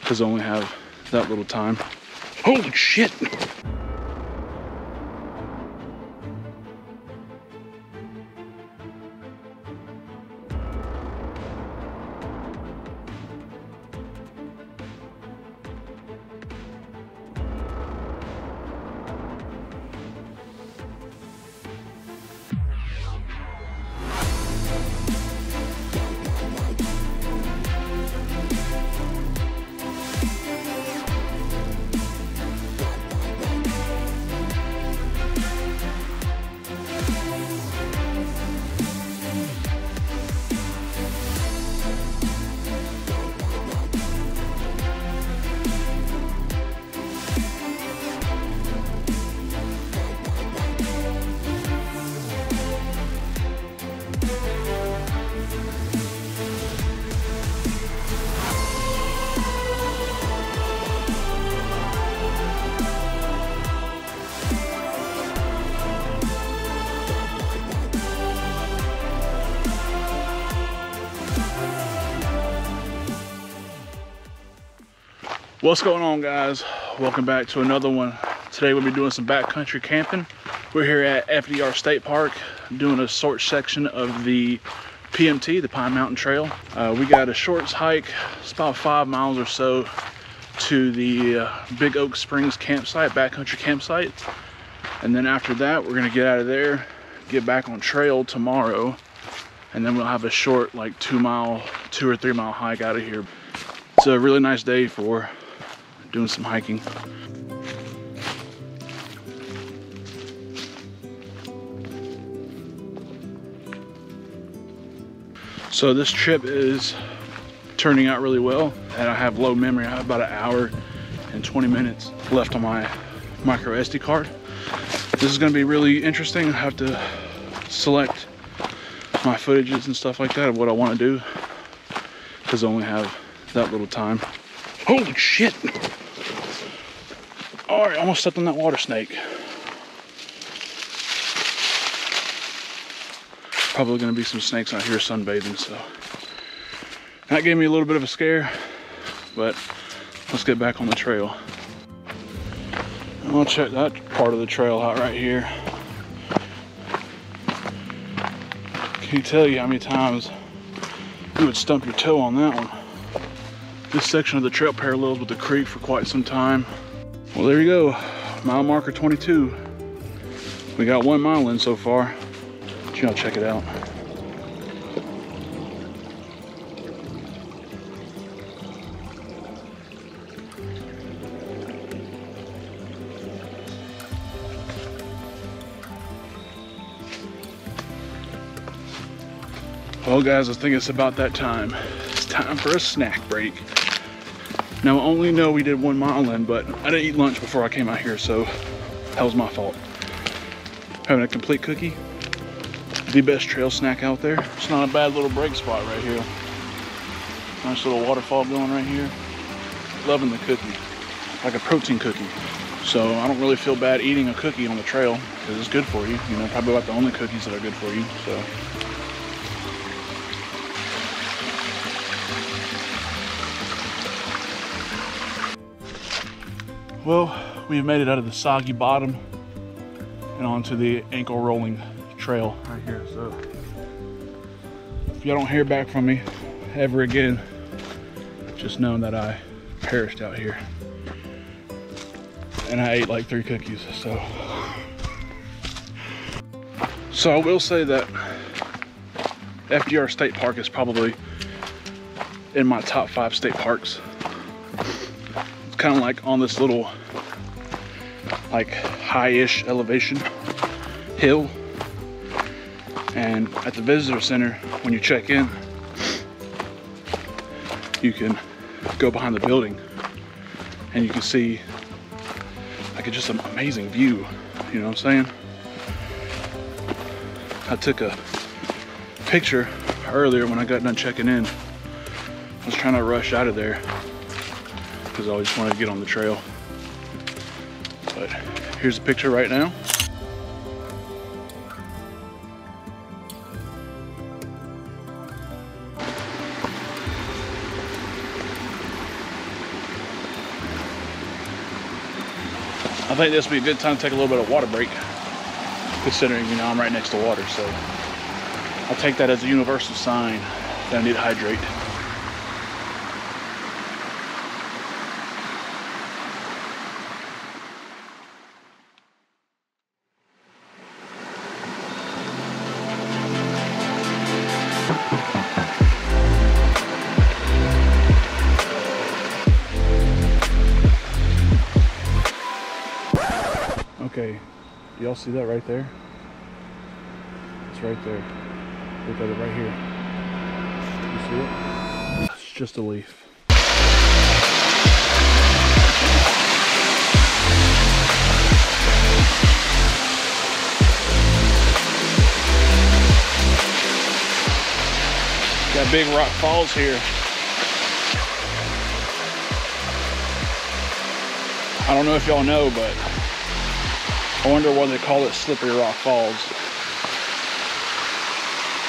because I only have that little time. Holy shit! What's going on, guys? Welcome back to another one. Today we'll be doing some backcountry camping. We're here at FDR State Park doing a short section of the PMT, the Pine Mountain Trail. We got a short hike. It's about 5 miles or so to the Big Oak Springs campsite, backcountry campsite. And then after that, we're gonna get out of there, get back on trail tomorrow, and then we'll have a short, like 2 or 3 mile hike out of here. It's a really nice day for doing some hiking. So this trip is turning out really well, and I have low memory. I have about 1 hour and 20 minutes left on my micro SD card. This is going to be really interesting. I have to select my footages and stuff like that of what I want to do, because I only have that little time. Holy shit! All right, almost stepped on that water snake. Probably gonna be some snakes out here sunbathing, so. That gave me a little bit of a scare, but let's get back on the trail. I'll check that part of the trail out right here. Can you tell you how many times you would stump your toe on that one? This section of the trail parallels with the creek for quite some time. Well, there you go, mile marker 22. We got 1 mile in so far. But y'all check it out. Well, guys, I think it's about that time. It's time for a snack break. Now, I only know we did 1 mile in, but I didn't eat lunch before I came out here, so that was my fault. Having a complete cookie, the best trail snack out there. It's not a bad little break spot right here. Nice little waterfall going right here. Loving the cookie, like a protein cookie. So I don't really feel bad eating a cookie on the trail, because it's good for you. You know, probably about the only cookies that are good for you, so. Well, we've made it out of the soggy bottom and onto the ankle rolling trail right here. So if y'all don't hear back from me ever again, just know that I perished out here. And I ate like 3 cookies, so. So I will say that FDR State Park is probably in my top 5 state parks. Kind of like on this little like high-ish elevation hill, and at the visitor center when you check in you can go behind the building and you can see like just an amazing view, you know what I'm saying? I took a picture earlier when I got done checking in. I was trying to rush out of there because I just wanted to get on the trail. But here's the picture right now. I think this would be a good time to take a little bit of water break, considering, you know, I'm right next to water, so I'll take that as a universal sign that I need to hydrate. Okay, y'all see that right there? It's right there. Look at it right here. You see it? It's just a leaf. Got big rock falls here. I don't know if y'all know, but I wonder why they call it Slippery Rock Falls.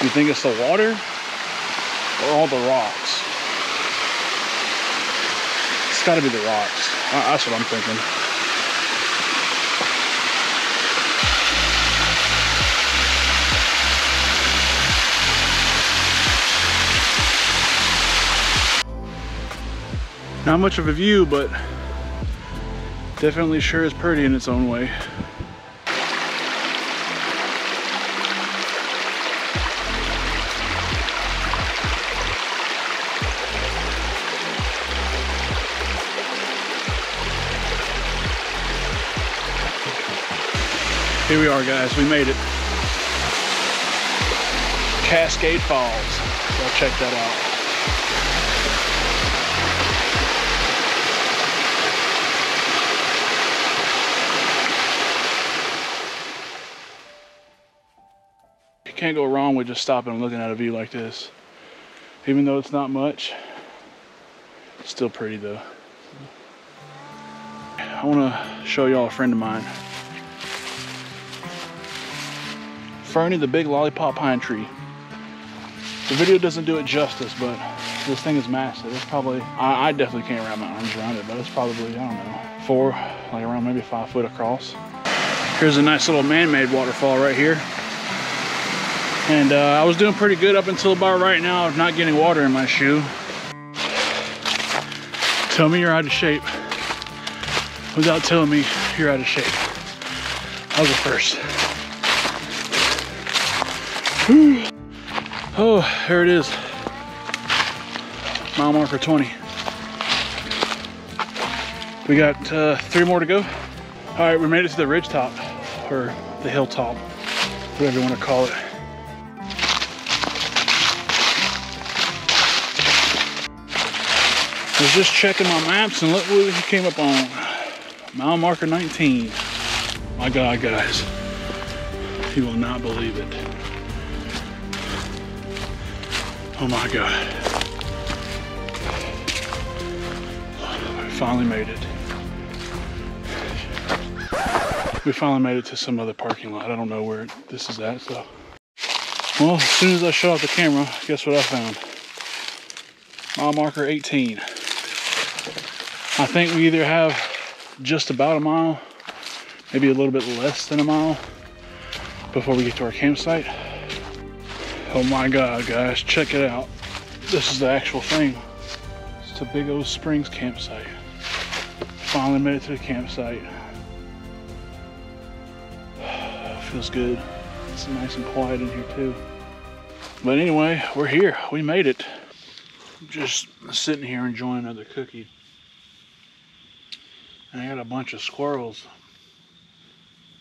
You think it's the water or all the rocks? It's gotta be the rocks. That's what I'm thinking. Not much of a view, but definitely sure is pretty in its own way. Here we are, guys, we made it. Cascade Falls, go check that out. You can't go wrong with just stopping and looking at a view like this. Even though it's not much, it's still pretty though. I want to show y'all a friend of mine. Fernie the big lollipop pine tree. The video doesn't do it justice, but this thing is massive. It's probably, I definitely can't wrap my arms around it, but it's probably, I don't know, like around maybe 5 foot across. Here's a nice little man-made waterfall right here. And I was doing pretty good up until about right now of not getting water in my shoe. Tell me you're out of shape without telling me you're out of shape. I'll go first. Oh, here it is. Mile marker 20. We got 3 more to go. All right, we made it to the ridge top, or the hilltop, whatever you want to call it. I was just checking my maps and look what we came up on. Mile marker 19. My God, guys. You will not believe it. Oh my God. We finally made it. We finally made it to some other parking lot. I don't know where this is at, so. Well, as soon as I shut off the camera, guess what I found? Mile marker 18. I think we either have just about a mile, maybe a little bit less than a mile before we get to our campsite. Oh my God, guys, check it out. This is the actual thing. It's a Big O Springs campsite. Finally made it to the campsite. Feels good. It's nice and quiet in here too. But anyway, we're here. We made it. Just sitting here enjoying another cookie. And I got a bunch of squirrels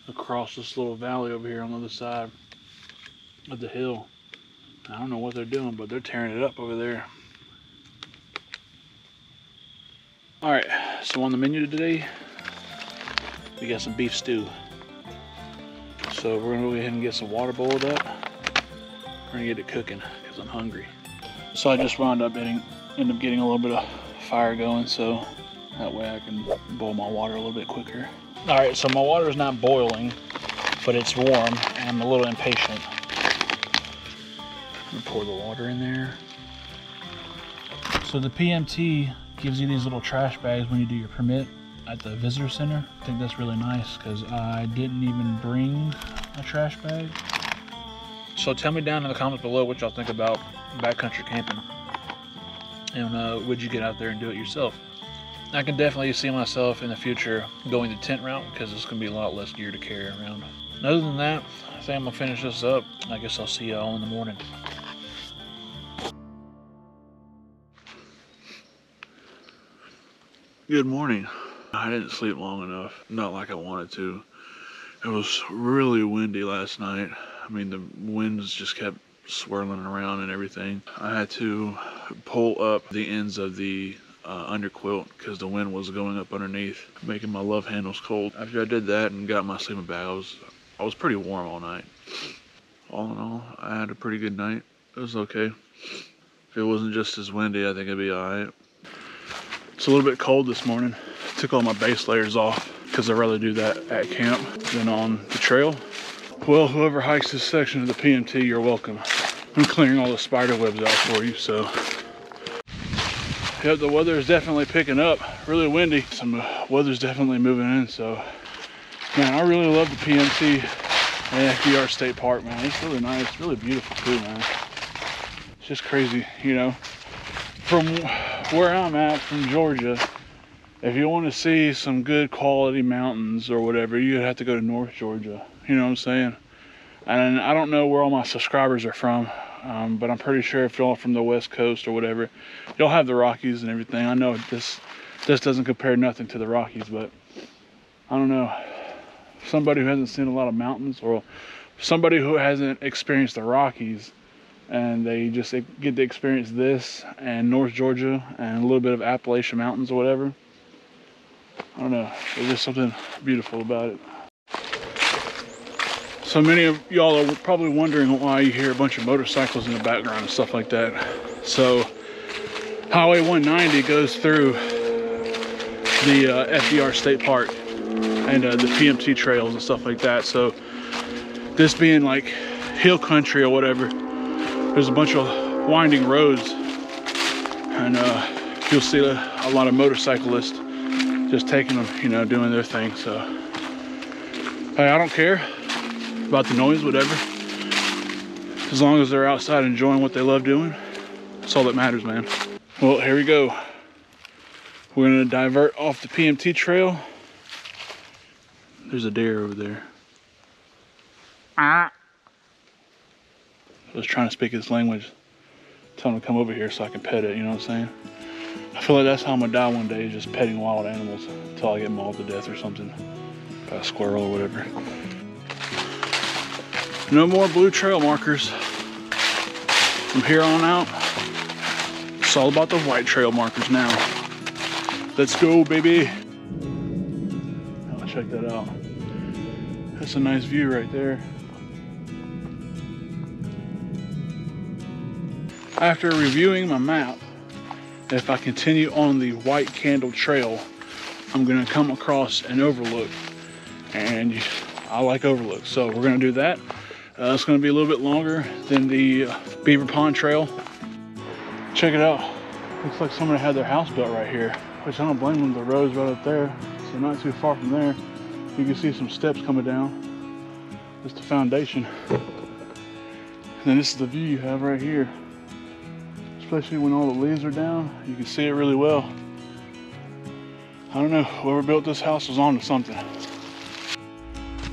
across this little valley over here on the other side of the hill. I don't know what they're doing, but they're tearing it up over there. All right, so on the menu today, we got some beef stew. So we're gonna go ahead and get some water boiled up. We're gonna get it cooking because I'm hungry. So I just wound up end up getting a little bit of fire going, so that way I can boil my water a little bit quicker. All right, so my water is not boiling, but it's warm, and I'm a little impatient. I'm gonna pour the water in there. So the PMT gives you these little trash bags when you do your permit. at the visitor center. I think that's really nice because I didn't even bring a trash bag. So tell me down in the comments below what y'all think about backcountry camping. And would you get out there and do it yourself? I can definitely see myself in the future going the tent route because it's going to be a lot less gear to carry around. And other than that, I think I'm going to finish this up. I guess I'll see y'all in the morning. Good morning. I didn't sleep long enough. Not like I wanted to. It was really windy last night. I mean, the winds just kept swirling around and everything. I had to pull up the ends of the underquilt because the wind was going up underneath, making my love handles cold. After I did that and got my sleeping bag, I was pretty warm all night. All in all, I had a pretty good night. It was okay. If it wasn't just as windy, I think it'd be alright. It's a little bit cold this morning. I took all my base layers off because I'd rather do that at camp than on the trail. Well, whoever hikes this section of the PMT, you're welcome. I'm clearing all the spider webs out for you, so. Yep, the weather is definitely picking up. Really windy. Some weather's definitely moving in, so. Man, I really love the PMT and FDR State Park, man. It's really nice, it's really beautiful too, man. It's just crazy, you know. From where I'm at, from Georgia, if you want to see some good quality mountains or whatever, you'd have to go to North Georgia. You know what I'm saying? And I don't know where all my subscribers are from, but I'm pretty sure if y'all from the West Coast or whatever, y'all have the Rockies and everything. I know this doesn't compare nothing to the Rockies, but I don't know. Somebody who hasn't seen a lot of mountains, or somebody who hasn't experienced the Rockies, and they just get to experience this and North Georgia and a little bit of Appalachian Mountains or whatever. I don't know. There's just something beautiful about it. So many of y'all are probably wondering why you hear a bunch of motorcycles in the background and stuff like that. So Highway 190 goes through the FDR State Park and the PMT trails and stuff like that. So this being like hill country or whatever, there's a bunch of winding roads, and you'll see a lot of motorcyclists just taking them, you know, doing their thing. So hey, I don't care about the noise, whatever, as long as they're outside enjoying what they love doing. That's all that matters, man. Well, here we go. We're gonna divert off the PMT trail. There's a deer over there. I was trying to speak his language, tell him to come over here so I can pet it, you know what I'm saying? I feel like that's how I'm gonna die one day, just petting wild animals until I get mauled to death or something by a squirrel or whatever. No more blue trail markers. From here on out, it's all about the white trail markers now. Let's go, baby. Oh, check that out. That's a nice view right there. After reviewing my map, if I continue on the White Candle Trail, I'm gonna come across an overlook, and I like overlooks, so we're gonna do that. It's gonna be a little bit longer than the Beaver Pond Trail. Check it out. Looks like somebody had their house built right here, which I don't blame them. The road's right up there, so not too far from there. You can see some steps coming down. Just the foundation. And then this is the view you have right here. Especially when all the leaves are down, you can see it really well. I don't know, whoever built this house was on to something.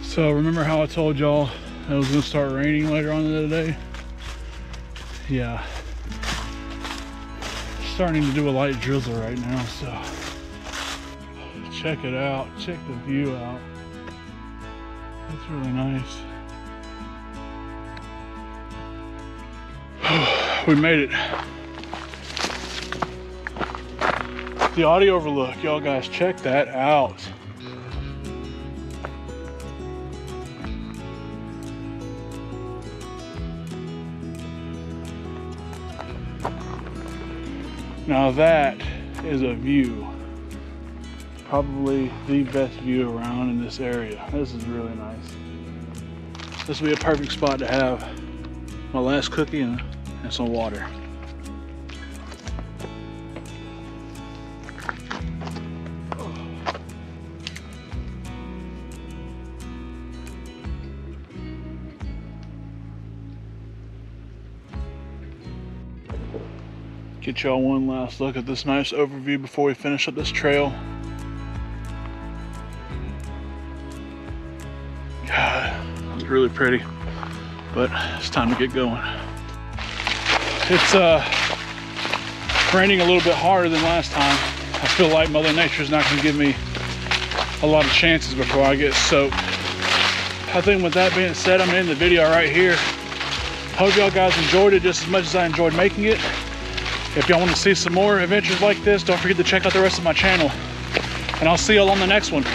So remember how I told y'all it was gonna start raining later on in the day? Yeah. Starting to do a light drizzle right now, so check it out, check the view out. That's really nice. We made it. The audio overlook, y'all guys check that out. Now that is a view. Probably the best view around in this area. This is really nice. This will be a perfect spot to have my last cookie and some water. Get y'all one last look at this nice overview before we finish up this trail. God, it's really pretty, but it's time to get going. It's raining a little bit harder than last time. I feel like Mother Nature's not gonna give me a lot of chances before I get soaked. I think with that being said, I'm gonna end the video right here. Hope y'all guys enjoyed it just as much as I enjoyed making it. If y'all want to see some more adventures like this, don't forget to check out the rest of my channel. And I'll see y'all on the next one.